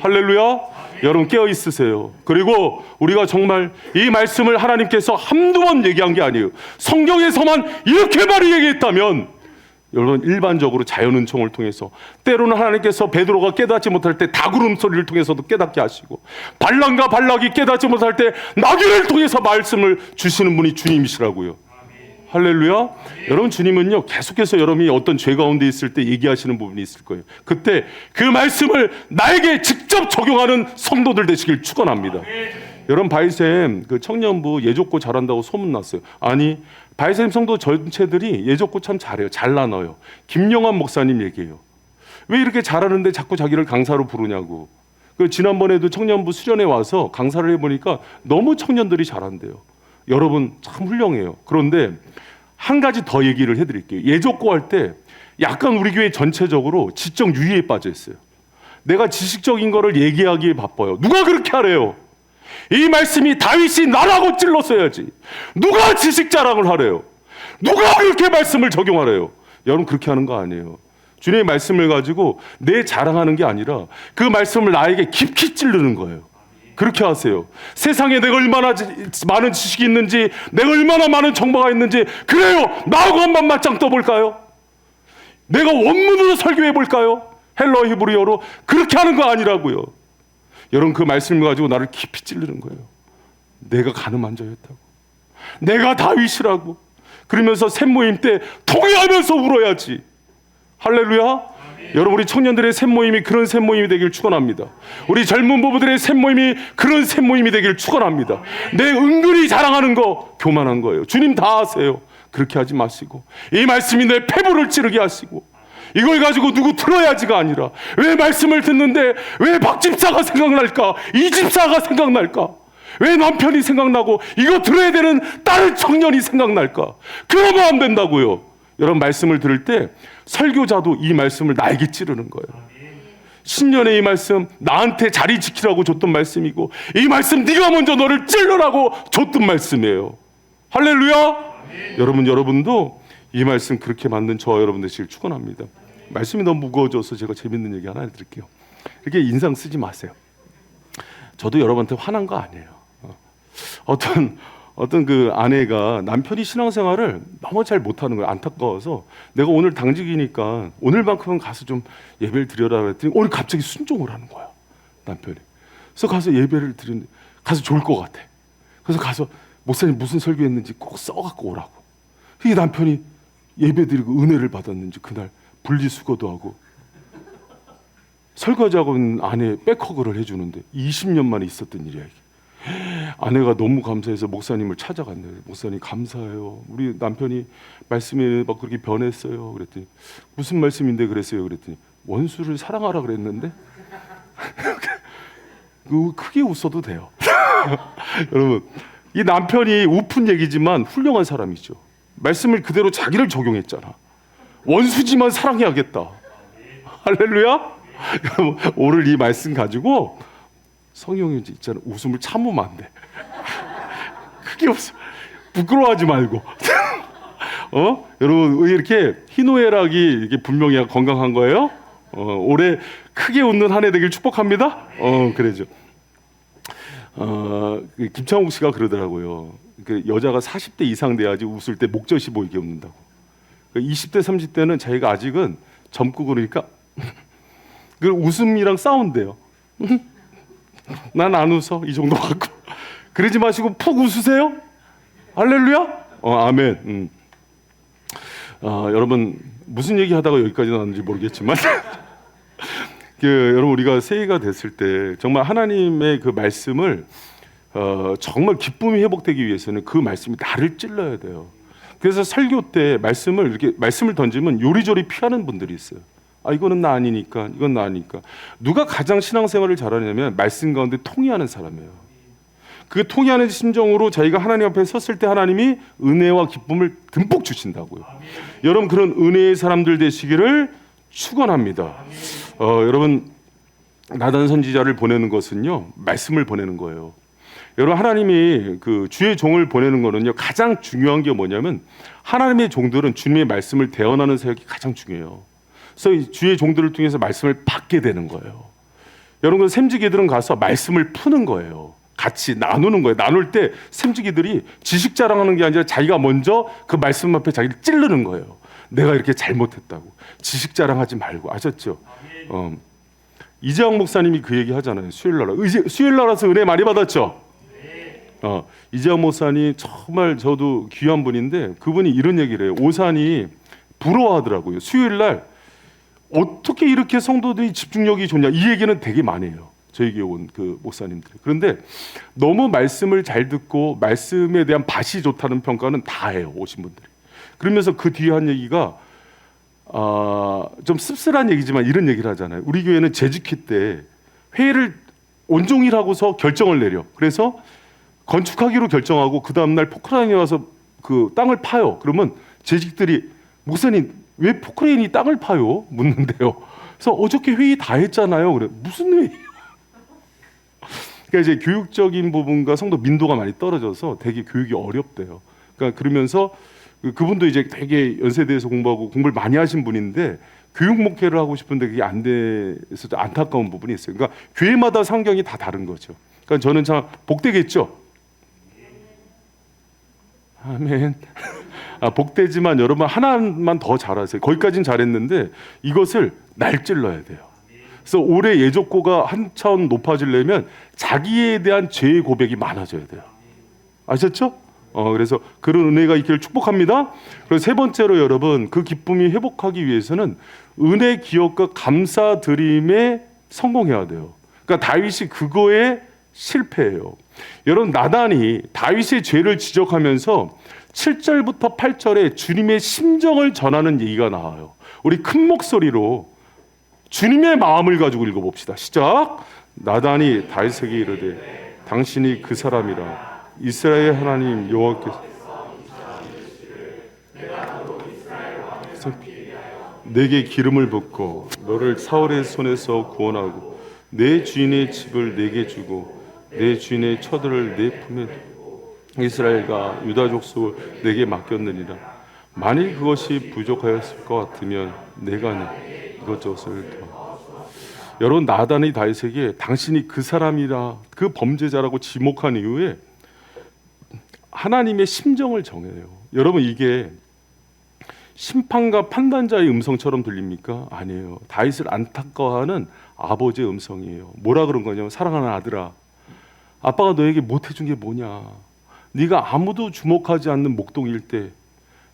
할렐루야. 여러분 깨어 있으세요. 그리고 우리가 정말 이 말씀을 하나님께서 한두 번 얘기한 게 아니에요. 성경에서만 이렇게 많이 얘기했다면 여러분 일반적으로 자연은총을 통해서 때로는 하나님께서 베드로가 깨닫지 못할 때 닭울음 소리를 통해서도 깨닫게 하시고 발람과 발락이 깨닫지 못할 때 나귀를 통해서 말씀을 주시는 분이 주님이시라고요. 할렐루야. 여러분 주님은요 계속해서 여러분이 어떤 죄 가운데 있을 때 얘기하시는 부분이 있을 거예요. 그때 그 말씀을 나에게 직접 적용하는 성도들 되시길 축원합니다. 여러분 바이샘 그 청년부 예족고 잘한다고 소문났어요. 아니 바이샘 성도 전체들이 예족고 참 잘해요. 잘 나눠요. 김영환 목사님 얘기해요. 왜 이렇게 잘하는데 자꾸 자기를 강사로 부르냐고. 그 지난번에도 청년부 수련회 와서 강사를 해보니까 너무 청년들이 잘한대요. 여러분 참 훌륭해요. 그런데 한 가지 더 얘기를 해드릴게요. 예족고 할 때 약간 우리 교회 전체적으로 지적 유의에 빠져 있어요. 내가 지식적인 거를 얘기하기에 바빠요. 누가 그렇게 하래요? 이 말씀이 다윗이 나라고 찔렀어야지. 누가 지식 자랑을 하래요? 누가 그렇게 말씀을 적용하래요? 여러분 그렇게 하는 거 아니에요. 주님의 말씀을 가지고 내 자랑하는 게 아니라 그 말씀을 나에게 깊이 찌르는 거예요. 그렇게 하세요. 세상에 내가 얼마나 많은 지식이 있는지, 내가 얼마나 많은 정보가 있는지, 그래요. 나하고 한번 맞짱 떠볼까요? 내가 원문으로 설교해 볼까요? 헬러 히브리어로. 그렇게 하는 거 아니라고요. 여러분 그 말씀을 가지고 나를 깊이 찌르는 거예요. 내가 가늠한 자였다고. 내가 다윗이라고. 그러면서 샘모임 때 통회하면서 울어야지. 할렐루야. 여러분, 우리 청년들의 샘모임이 그런 샘모임이 되길 축원합니다. 우리 젊은 부부들의 샘모임이 그런 샘모임이 되길 축원합니다. 내 은근히 자랑하는 거 교만한 거예요. 주님 다 아세요. 그렇게 하지 마시고, 이 말씀이 내 폐부를 찌르게 하시고, 이걸 가지고 누구 들어야지가 아니라, 왜 말씀을 듣는데 왜 박집사가 생각날까, 이 집사가 생각날까, 왜 남편이 생각나고 이거 들어야 되는 다른 청년이 생각날까. 그러면 안 된다고요. 여러분, 말씀을 들을 때 설교자도 이 말씀을 나에게 찌르는 거예요. 신년의 이 말씀 나한테 자리 지키라고 줬던 말씀이고, 이 말씀 네가 먼저 너를 찔러라고 줬던 말씀이에요. 할렐루야. 여러분도 이 말씀 그렇게 만든 저와 여러분 되시길 축원합니다. 말씀이 너무 무거워져서 제가 재밌는 얘기 하나 해드릴게요. 이렇게 인상 쓰지 마세요. 저도 여러분한테 화난 거 아니에요. 어떤 그 아내가 남편이 신앙생활을 너무 잘 못하는 거예요. 안타까워서 내가 오늘 당직이니까 오늘만큼은 가서 좀 예배를 드려라 그랬더니 오늘 갑자기 순종을 하는 거야, 남편이. 그래서 가서 예배를 드리는데 가서 좋을 것 같아. 그래서 가서 목사님 무슨 설교했는지 꼭 써갖고 오라고. 이 남편이 예배 드리고 은혜를 받았는지 그날 분리수거도 하고 설거지하고 있는 아내 백허그를 해주는데 20년 만에 있었던 일이야, 이게. 아내가 너무 감사해서 목사님을 찾아갔네요. 목사님 감사해요. 우리 남편이 말씀에 막 그렇게 변했어요. 그랬더니 무슨 말씀인데 그랬어요. 그랬더니 원수를 사랑하라 그랬는데. 크게 웃어도 돼요. 여러분, 이 남편이 우픈 얘기지만 훌륭한 사람이죠. 말씀을 그대로 자기를 적용했잖아. 원수지만 사랑해야겠다. 할렐루야. 여러분, 오늘 이 말씀 가지고 성경이 있잖아, 웃음을 참으면 안 돼. 크게 웃어. 부끄러워하지 말고. 여러분, 이렇게 희노애락이 이렇게 분명히 건강한 거예요. 올해 크게 웃는 한 해 되길 축복합니다. 그래죠. 김창욱 씨가 그러더라고요. 그 여자가 40대 이상 돼야지 웃을 때 목젖이 보이게 웃는다고. 20대 30대는 자기가 아직은 젊고 그러니까 그 웃음이랑 싸운대요. 난 안 웃어, 이 정도 갖고. 그러지 마시고 푹 웃으세요. 할렐루야. 아멘. 여러분, 무슨 얘기 하다가 여기까지 나왔는지 모르겠지만 여러분, 우리가 새해가 됐을 때 정말 하나님의 그 말씀을 정말 기쁨이 회복되기 위해서는 그 말씀이 나를 찔러야 돼요. 그래서 설교 때 말씀을 던지면 요리조리 피하는 분들이 있어요. 이거는 나 아니니까, 이건 나 아니니까. 누가 가장 신앙생활을 잘하냐면 말씀 가운데 통회하는 사람이에요. 그 통회하는 심정으로 자기가 하나님 앞에 섰을 때 하나님이 은혜와 기쁨을 듬뿍 주신다고요. 여러분, 그런 은혜의 사람들 되시기를 축원합니다. 여러분, 나단 선지자를 보내는 것은요, 말씀을 보내는 거예요. 여러분, 하나님이 그 주의 종을 보내는 거는요, 가장 중요한 게 뭐냐면 하나님의 종들은 주님의 말씀을 대언하는 사역이 가장 중요해요. 그래서 주의 종들을 통해서 말씀을 받게 되는 거예요. 여러분, 샘지기들은 가서 말씀을 푸는 거예요. 같이 나누는 거예요. 나눌 때 샘지기들이 지식 자랑하는 게 아니라 자기가 먼저 그 말씀 앞에 자기를 찌르는 거예요. 내가 이렇게 잘못했다고. 지식 자랑하지 말고. 아셨죠? 이재영 목사님이 그 얘기 하잖아요. 수요일 날라서 은혜 많이 받았죠? 이재영 목사님 정말 저도 귀한 분인데 그분이 이런 얘기를 해요. 오산이 부러워하더라고요. 수요일 날 어떻게 이렇게 성도들이 집중력이 좋냐, 이 얘기는 되게 많이 해요, 저에게 온 그 목사님들이. 그런데 너무 말씀을 잘 듣고 말씀에 대한 맛이 좋다는 평가는 다 해요, 오신 분들이. 그러면서 그 뒤에 한 얘기가 좀 씁쓸한 얘기지만 이런 얘기를 하잖아요. 우리 교회는 재직회 때 회의를 온종일 하고서 결정을 내려. 그래서 건축하기로 결정하고 그 다음날 포크라인에 와서 그 땅을 파요. 그러면 재직들이 목사님 왜 포크레인이 땅을 파요? 묻는데요. 그래서 어저께 회의 다 했잖아요. 그래. 무슨 회의? 그러니까 이제 교육적인 부분과 성도 민도가 많이 떨어져서 되게 교육이 어렵대요. 그러니까 그러면서 그분도 이제 되게 연세대에서 공부하고 공부를 많이 하신 분인데 교육 목회를 하고 싶은데 그게 안 돼서 안타까운 부분이 있어요. 그러니까 교회마다 상경이 다 다른 거죠. 그러니까 저는 참 복되겠죠. 아멘. 복되지만 여러분 하나만 더 잘하세요. 거기까지는 잘했는데 이것을 날찔러야 돼요. 그래서 올해 예족고가 한 차원 높아지려면 자기에 대한 죄의 고백이 많아져야 돼요. 아셨죠? 그래서 그런 은혜가 있기를 축복합니다. 그리고 세 번째로 여러분, 그 기쁨이 회복하기 위해서는 은혜 기억과 감사드림에 성공해야 돼요. 그러니까 다윗이 그거에 실패해요. 여러분, 나단이 다윗의 죄를 지적하면서 7절부터 8절에 주님의 심정을 전하는 얘기가 나와요. 우리 큰 목소리로 주님의 마음을 가지고 읽어봅시다. 시작. 나단이 다윗에게 이르되 당신이 그 사람이라 이스라엘 하나님 여호와께서 내게 기름을 붓고 너를 사울의 손에서 구원하고 내 주인의 집을 내게 주고 내 주인의 처들을 내 품에 이스라엘과 유다 족속을 내게 맡겼느니라. 만일 그것이 부족하였을 것 같으면 내가 이것저것을 더. 여러분, 나단이 다윗에게 당신이 그 사람이라, 그 범죄자라고 지목한 이후에 하나님의 심정을 정해요. 여러분, 이게 심판과 판단자의 음성처럼 들립니까? 아니에요. 다윗을 안타까워하는 아버지의 음성이에요. 뭐라 그런 거냐면, 사랑하는 아들아, 아빠가 너에게 못해준 게 뭐냐? 네가 아무도 주목하지 않는 목동일 때,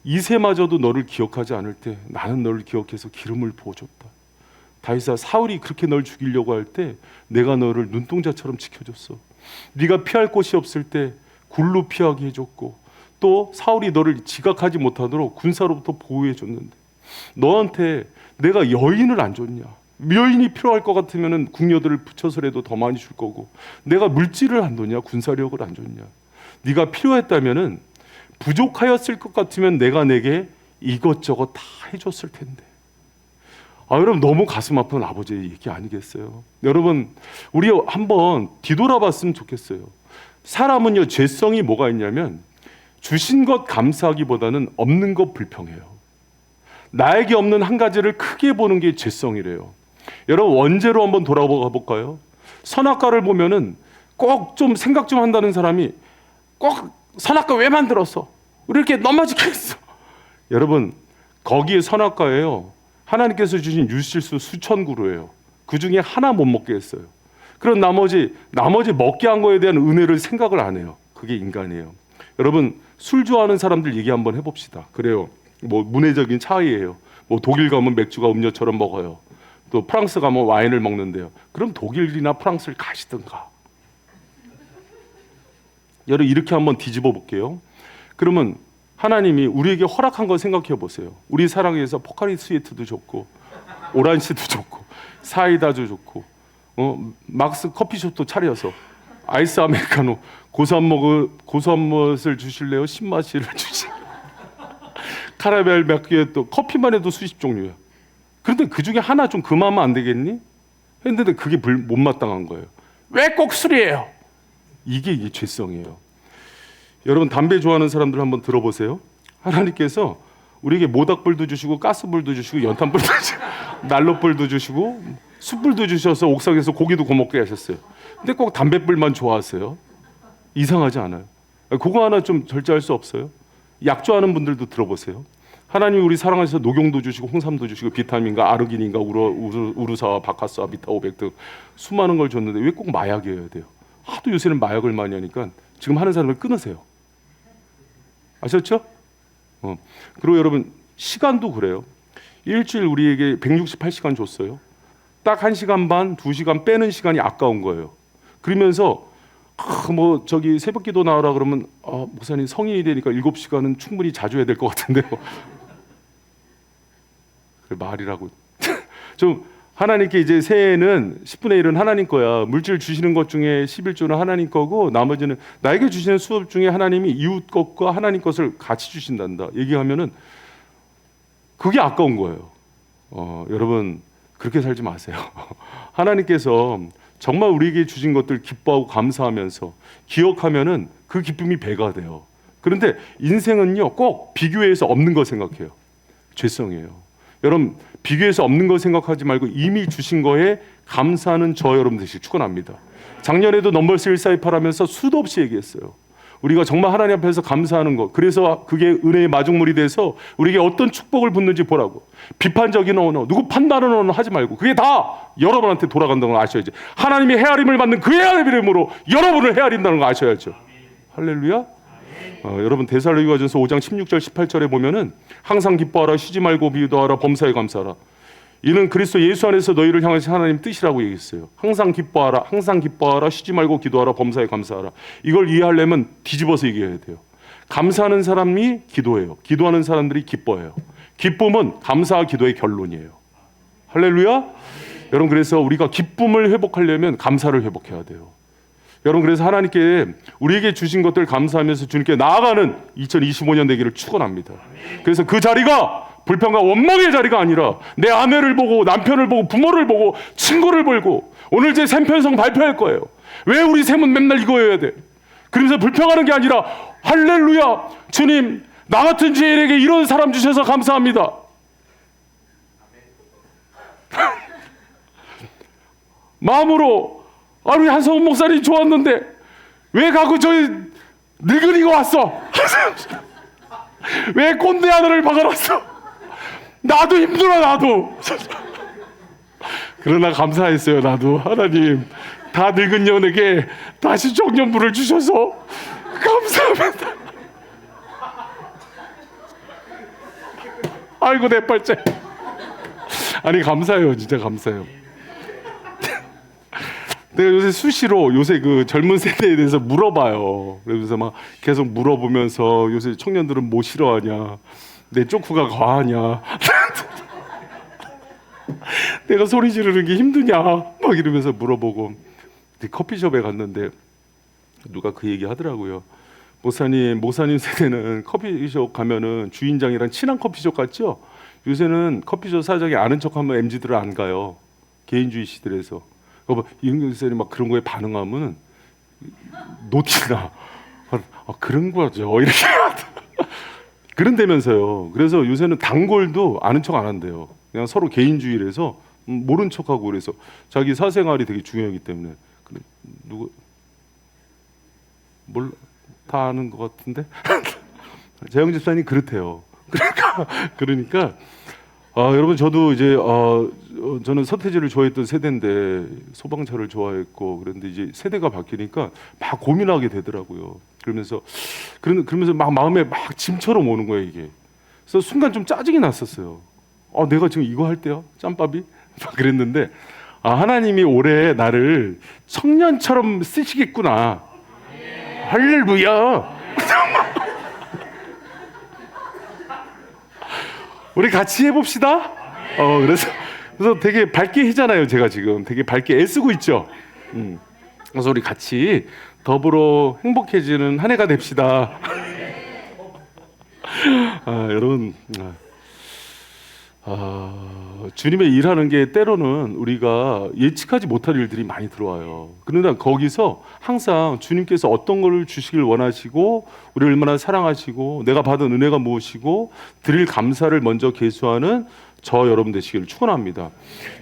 이새마저도 너를 기억하지 않을 때 나는 너를 기억해서 기름을 부어줬다. 다윗아, 사울이 그렇게 널 죽이려고 할 때 내가 너를 눈동자처럼 지켜줬어. 네가 피할 곳이 없을 때 굴로 피하게 해줬고, 또 사울이 너를 지각하지 못하도록 군사로부터 보호해줬는데 너한테 내가 여인을 안 줬냐? 여인이 필요할 것 같으면 궁녀들을 붙여서라도 더 많이 줄 거고, 내가 물질을 안 줬냐? 군사력을 안 줬냐? 네가 필요했다면은, 부족하였을 것 같으면 내가 내게 이것저것 다 해줬을 텐데. 여러분, 너무 가슴 아픈 아버지의 얘기 아니겠어요? 여러분, 우리 한번 뒤돌아봤으면 좋겠어요. 사람은요, 죄성이 뭐가 있냐면 주신 것 감사하기보다는 없는 것 불평해요. 나에게 없는 한 가지를 크게 보는 게 죄성이래요. 여러분, 원죄로 한번 돌아가 볼까요? 선악과를 보면은 꼭 좀 생각 좀 한다는 사람이 꼭 선악과 왜 만들었어? 우리 이렇게 넘어지게 했어. 여러분, 거기에 선악과예요, 하나님께서 주신 유실수 수천 그루예요. 그 중에 하나 못 먹게 했어요. 그런 나머지 먹게 한 거에 대한 은혜를 생각을 안 해요. 그게 인간이에요. 여러분, 술 좋아하는 사람들 얘기 한번 해봅시다. 그래요. 뭐 문화적인 차이예요. 뭐 독일 가면 맥주가 음료처럼 먹어요. 또 프랑스 가면 와인을 먹는데요. 그럼 독일이나 프랑스를 가시든가. 여러분, 이렇게 한번 뒤집어 볼게요. 그러면 하나님이 우리에게 허락한 거 생각해 보세요. 우리 사랑해서 포카리 스웨트도 좋고, 오란시도 좋고, 사이다도 좋고, 막스 커피숍도 차려서 아이스 아메리카노, 고소한 맛을 주실래요? 신맛을 주실래요? 카라멜 맥주에 또 커피만 해도 수십 종류야. 그런데 그 중에 하나 좀 금하면 안 되겠니? 했는데 그게 못마땅한 거예요. 왜 꼭 술이에요? 이게 죄성이에요. 여러분, 담배 좋아하는 사람들 한번 들어보세요. 하나님께서 우리에게 모닥불도 주시고 가스불도 주시고 연탄불도 주시고 난로불도 주시고 숯불도 주셔서 옥상에서 고기도 구워먹게 하셨어요. 근데 꼭 담배불만 좋아하세요? 이상하지 않아요? 그거 하나 좀 절제할 수 없어요? 약 좋아하는 분들도 들어보세요. 하나님이 우리 사랑하셔서 녹용도 주시고 홍삼도 주시고 비타민과 아르기닌과 우루사와 바카스와 비타500 등 수많은 걸 줬는데 왜 꼭 마약이어야 돼요? 하도 요새는 마약을 많이 하니까 지금 하는 사람을 끊으세요. 아셨죠? 그리고 여러분, 시간도 그래요. 일주일 우리에게 168시간 줬어요. 딱 1시간 반, 2시간 빼는 시간이 아까운 거예요. 그러면서 뭐 저기 새벽기도 나오라 그러면 목사님 성인이 되니까 7시간은 충분히 자주 해야 될 것 같은데요. 그 말이라고. 좀 하나님께 이제 새해는 10분의 1은 하나님 거야. 물질 주시는 것 중에 11조는 하나님 거고 나머지는 나에게 주시는 수업 중에 하나님이 이웃 것과 하나님 것을 같이 주신단다. 얘기하면은 그게 아까운 거예요. 여러분, 그렇게 살지 마세요. 하나님께서 정말 우리에게 주신 것들 기뻐하고 감사하면서 기억하면은 그 기쁨이 배가 돼요. 그런데 인생은요, 꼭 비교해서 없는 거 생각해요. 죄성이에요. 여러분, 비교해서 없는 거 생각하지 말고 이미 주신 거에 감사하는 저 여러분 되시길 축원합니다. 작년에도 넘버스 1428 하면서 수도 없이 얘기했어요. 우리가 정말 하나님 앞에서 감사하는 것, 그래서 그게 은혜의 마중물이 돼서 우리에게 어떤 축복을 붙는지 보라고. 비판적인 언어, 누구 판단하는 언어 하지 말고 그게 다 여러분한테 돌아간다는 걸 아셔야지. 하나님이 헤아림을 받는 그 헤아림으로 여러분을 헤아린다는 거 아셔야죠. 할렐루야. 여러분 데살로니가전서 5장 16절 18절에 보면은 항상 기뻐하라, 쉬지 말고 기도하라, 범사에 감사하라. 이는 그리스도 예수 안에서 너희를 향하신 하나님 뜻이라고 얘기했어요. 항상 기뻐하라, 쉬지 말고 기도하라, 범사에 감사하라. 이걸 이해하려면 뒤집어서 얘기해야 돼요. 감사하는 사람이 기도해요. 기도하는 사람들이 기뻐해요. 기쁨은 감사와 기도의 결론이에요. 할렐루야. 여러분, 그래서 우리가 기쁨을 회복하려면 감사를 회복해야 돼요. 여러분, 그래서 하나님께 우리에게 주신 것들 감사하면서 주님께 나아가는 2025년 되기를 축원합니다. 그래서 그 자리가 불평과 원망의 자리가 아니라 내 아내를 보고 남편을 보고 부모를 보고 친구를 보고 오늘 제 샘편성 발표할 거예요. 왜 우리 샘은 맨날 이거 해야 돼? 그러면서 불평하는 게 아니라 할렐루야, 주님 나 같은 죄인에게 이런 사람 주셔서 감사합니다. 마음으로 우리 한성훈 목사님 좋았는데 왜 가고 저희 늙은이가 왔어? 왜 꼰대 하늘을 박아놨어? 나도 힘들어, 나도. 그러나 감사했어요. 나도 하나님 다 늙은 년에게 다시 청년부를 주셔서 감사합니다. 아이고 내 팔째. 아니 감사해요, 진짜 감사해요. 내가 요새 수시로 그 젊은 세대에 대해서 물어봐요. 그래서 막 계속 물어보면서 요새 청년들은 뭐 싫어하냐, 내 쪼쿠가 과하냐, 내가 소리 지르는 게 힘드냐, 막 이러면서 물어보고 커피숍에 갔는데 누가 그 얘기 하더라고요. 목사님 세대는 커피숍 가면은 주인장이랑 친한 커피숍 같죠? 요새는 커피숍 사장이 아는 척하면 MZ들은 안 가요. 개인주의 시대에서. 이은경 선생님 막 그런 거에 반응하면 노티나 그런 거죠 이렇게 그런다면서요. 그래서 요새는 단골도 아는 척 안 한대요. 그냥 서로 개인주의라서 모른 척하고, 그래서 자기 사생활이 되게 중요하기 때문에. 누구 몰라, 다 아는 것 같은데. 재영 집사님 그렇대요. 그러니까 여러분, 저도 이제 저는 서태지를 좋아했던 세대인데 소방차를 좋아했고, 그런데 이제 세대가 바뀌니까 막 고민하게 되더라고요. 그러면서 막 마음에 막 짐처럼 오는 거예요, 이게. 그래서 순간 좀 짜증이 났었어요. 내가 지금 이거 할 때야? 짬밥이? 막 그랬는데 하나님이 올해 나를 청년처럼 쓰시겠구나. 할렐루야. 우리 같이 해봅시다. 그래서 되게 밝게 해잖아요. 제가 지금 되게 밝게 애쓰고 있죠. 그래서 우리 같이 더불어 행복해지는 한 해가 됩시다. 여러분, 주님의 일하는 게 때로는 우리가 예측하지 못할 일들이 많이 들어와요. 그러나 거기서 항상 주님께서 어떤 걸 주시길 원하시고, 우리를 얼마나 사랑하시고, 내가 받은 은혜가 무엇이고 드릴 감사를 먼저 계수하는 저 여러분 되시기를 축원합니다.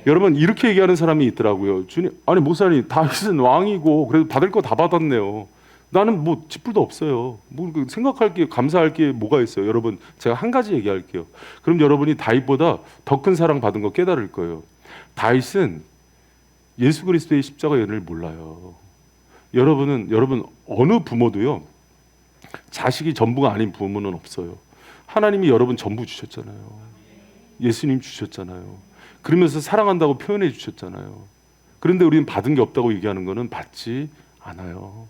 여러분, 이렇게 얘기하는 사람이 있더라고요. 주님, 아니 목사님, 다윗은 왕이고 그래도 받을 거 다 받았네요. 나는 뭐 쥐뿔도 없어요. 뭐 생각할 게, 감사할 게 뭐가 있어요. 여러분, 제가 한 가지 얘기할게요. 그럼 여러분이 다윗보다 더 큰 사랑 받은 거 깨달을 거예요. 다윗은 예수 그리스도의 십자가 연을 몰라요. 여러분 어느 부모도요, 자식이 전부가 아닌 부모는 없어요. 하나님이 여러분 전부 주셨잖아요. 예수님 주셨잖아요. 그러면서 사랑한다고 표현해 주셨잖아요. 그런데 우리는 받은 게 없다고 얘기하는 거는 받지 않아요.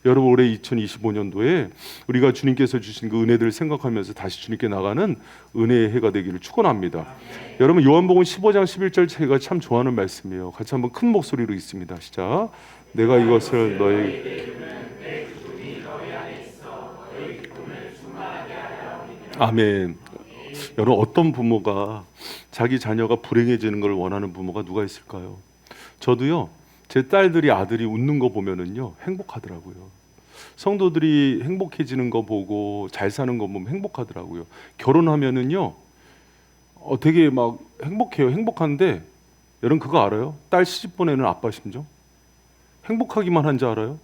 여러분, 올해 2025년도에 우리가 주님께서 주신 그 은혜들을 생각하면서 다시 주님께 나가는 은혜의 해가 되기를 축원합니다. 여러분, 요한복음 15장 11절 제가 참 좋아하는 말씀이에요. 같이 한번 큰 목소리로 읽습니다. 시작. 내가 이것을 너희 아멘. 여러분, 어떤 부모가 자기 자녀가 불행해지는 걸 원하는 부모가 누가 있을까요? 저도요, 제 딸들이, 아들이 웃는 거 보면은요 행복하더라고요. 성도들이 행복해지는 거 보고 잘 사는 거 보면 행복하더라고요. 결혼하면은요 되게 막 행복해요. 행복한데 여러분 그거 알아요? 딸 시집 보내는 아빠 심정? 행복하기만 한 줄 알아요?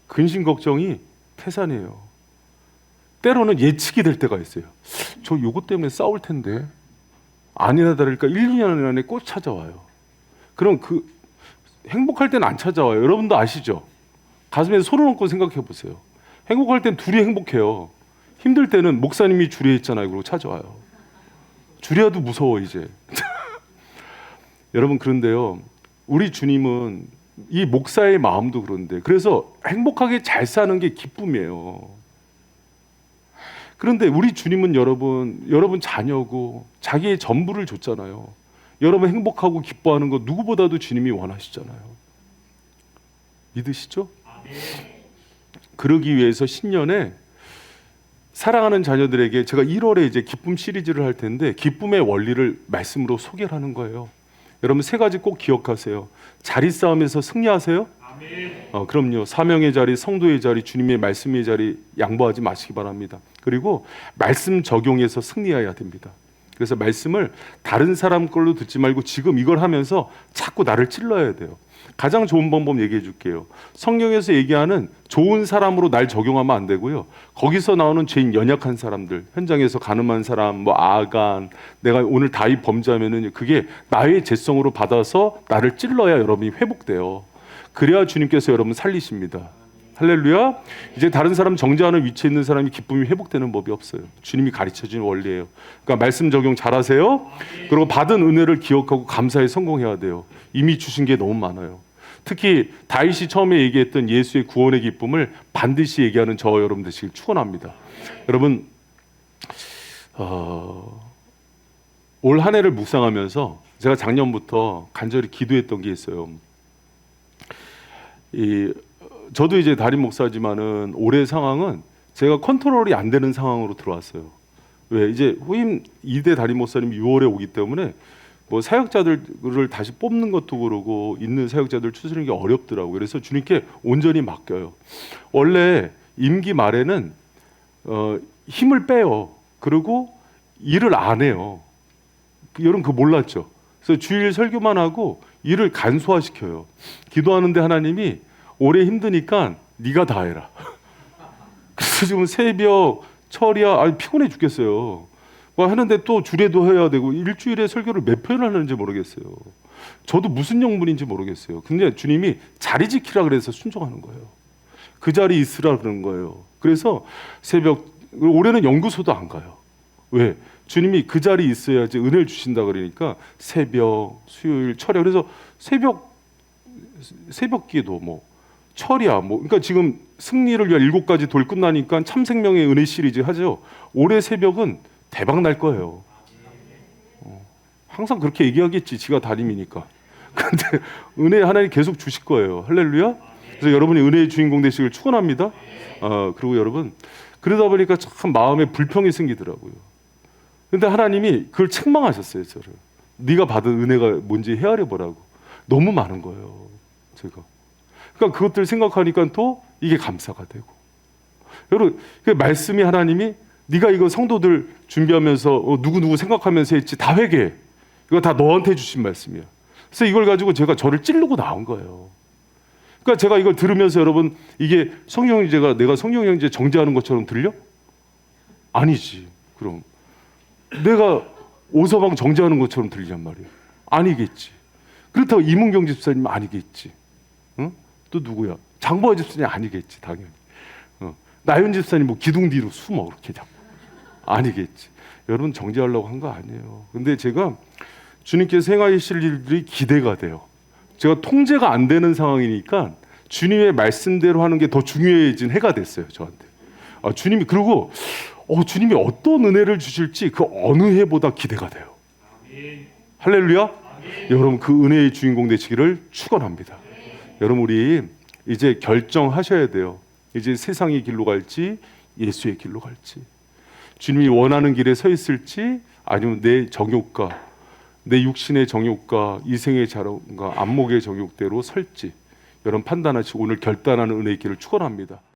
근심 걱정이 태산이에요. 때로는 예측이 될 때가 있어요. 저 요거 때문에 싸울 텐데, 아니나 다를까 1, 2년 안에 꼭 찾아와요. 그럼 그 행복할 때는 안 찾아와요. 여러분도 아시죠? 가슴에 손을 얹고 생각해 보세요. 행복할 땐 둘이 행복해요. 힘들 때는 목사님이 주례했잖아요. 그러고 찾아와요. 주례도 무서워 이제. 여러분 그런데요. 우리 주님은 이 목사의 마음도 그런데 그래서 행복하게 잘 사는 게 기쁨이에요. 그런데 우리 주님은 여러분 자녀고 자기의 전부를 줬잖아요. 여러분 행복하고 기뻐하는 거 누구보다도 주님이 원하시잖아요. 믿으시죠? 그러기 위해서 신년에 사랑하는 자녀들에게 제가 1월에 이제 기쁨 시리즈를 할 텐데 기쁨의 원리를 말씀으로 소개를 하는 거예요. 여러분 세 가지 꼭 기억하세요. 자리 싸움에서 승리하세요? 그럼요. 사명의 자리, 성도의 자리, 주님의 말씀의 자리 양보하지 마시기 바랍니다. 그리고 말씀 적용해서 승리해야 됩니다. 그래서 말씀을 다른 사람 걸로 듣지 말고 지금 이걸 하면서 자꾸 나를 찔러야 돼요. 가장 좋은 방법 얘기해 줄게요. 성경에서 얘기하는 좋은 사람으로 날 적용하면 안 되고요. 거기서 나오는 죄인 연약한 사람들, 현장에서 가늠한 사람, 뭐 아간, 내가 오늘 다윗 범죄하면은 그게 나의 죄성으로 받아서 나를 찔러야 여러분이 회복돼요. 그래야 주님께서 여러분 살리십니다. 할렐루야. 이제 다른 사람 정죄하는 위치에 있는 사람이 기쁨이 회복되는 법이 없어요. 주님이 가르쳐주는 원리예요. 그러니까 말씀 적용 잘하세요. 그리고 받은 은혜를 기억하고 감사에 성공해야 돼요. 이미 주신 게 너무 많아요. 특히 다윗이 처음에 얘기했던 예수의 구원의 기쁨을 반드시 얘기하는 저와 여러분 되시길 축원합니다. 여러분 올 한 해를 묵상하면서 제가 작년부터 간절히 기도했던 게 있어요. 저도 이제 담임 목사지만은 올해 상황은 제가 컨트롤이 안 되는 상황으로 들어왔어요. 왜 이제 후임 2대 담임 목사님이 6월에 오기 때문에 뭐 사역자들을 다시 뽑는 것도 그러고 있는 사역자들 추스르는 게 어렵더라고요. 그래서 주님께 온전히 맡겨요. 원래 임기 말에는 힘을 빼요. 그리고 일을 안 해요. 여러분 그거 몰랐죠? 그래서 주일 설교만 하고 일을 간소화시켜요. 기도하는데 하나님이 올해 힘드니까 네가 다 해라. 그래서 지금 새벽 철야 피곤해 죽겠어요. 뭐 하는데 또 주례도 해야 되고 일주일에 설교를 몇 편을 하는지 모르겠어요. 저도 무슨 영문인지 모르겠어요. 근데 주님이 자리 지키라 그래서 순종하는 거예요. 그 자리에 있으라 그런 거예요. 그래서 새벽 올해는 연구소도 안 가요. 왜? 주님이 그 자리에 있어야지 은혜를 주신다 그러니까 새벽, 수요일, 철야 그래서 새벽 기도 뭐 철야 뭐 그러니까 지금 승리를 위한 7가지 돌 끝나니까 참생명의 은혜 시리즈 하죠. 올해 새벽은 대박 날 거예요. 항상 그렇게 얘기하겠지. 지가 담임이니까. 근데 은혜 하나님 계속 주실 거예요. 할렐루야. 그래서 여러분이 은혜의 주인공 되시길 축원합니다. 그리고 여러분 그러다 보니까 참 마음에 불평이 생기더라고요. 근데 하나님이 그걸 책망하셨어요. 저를. 네가 받은 은혜가 뭔지 헤아려 보라고. 너무 많은 거예요. 제가. 그러니까 그것들 생각하니까 또 이게 감사가 되고. 여러분 그 말씀이 하나님이 네가 이거 성도들 준비하면서 누구누구 생각하면서 했지 다 회개해. 이거 다 너한테 주신 말씀이야. 그래서 이걸 가지고 제가 저를 찌르고 나온 거예요. 그러니까 제가 이걸 들으면서 여러분 이게 성령 형제가 내가 성령 형제 정죄하는 것처럼 들려? 아니지. 그럼 내가 오서방 정죄하는 것처럼 들리란 말이에요. 아니겠지. 그렇다고 이문경 집사님 아니겠지. 응? 또 누구야? 장보아 집사님 아니겠지. 당연히. 나연 집사님 뭐 기둥 뒤로 숨어 그렇게 자꾸. 아니겠지. 여러분 정죄하려고 한 거 아니에요. 근데 제가 주님께서 행하실 일들이 기대가 돼요. 제가 통제가 안 되는 상황이니까 주님의 말씀대로 하는 게 더 중요해진 해가 됐어요. 저한테. 주님이 그리고 주님이 어떤 은혜를 주실지 그 어느 해보다 기대가 돼요. 할렐루야. 여러분 그 은혜의 주인공 되시기를 축원합니다. 여러분 우리 이제 결정하셔야 돼요. 이제 세상의 길로 갈지 예수의 길로 갈지 주님이 원하는 길에 서 있을지 아니면 내 정욕과 내 육신의 정욕과 이생의 자랑과 안목의 정욕대로 설지 여러분 판단하시고 오늘 결단하는 은혜의 길을 축원합니다.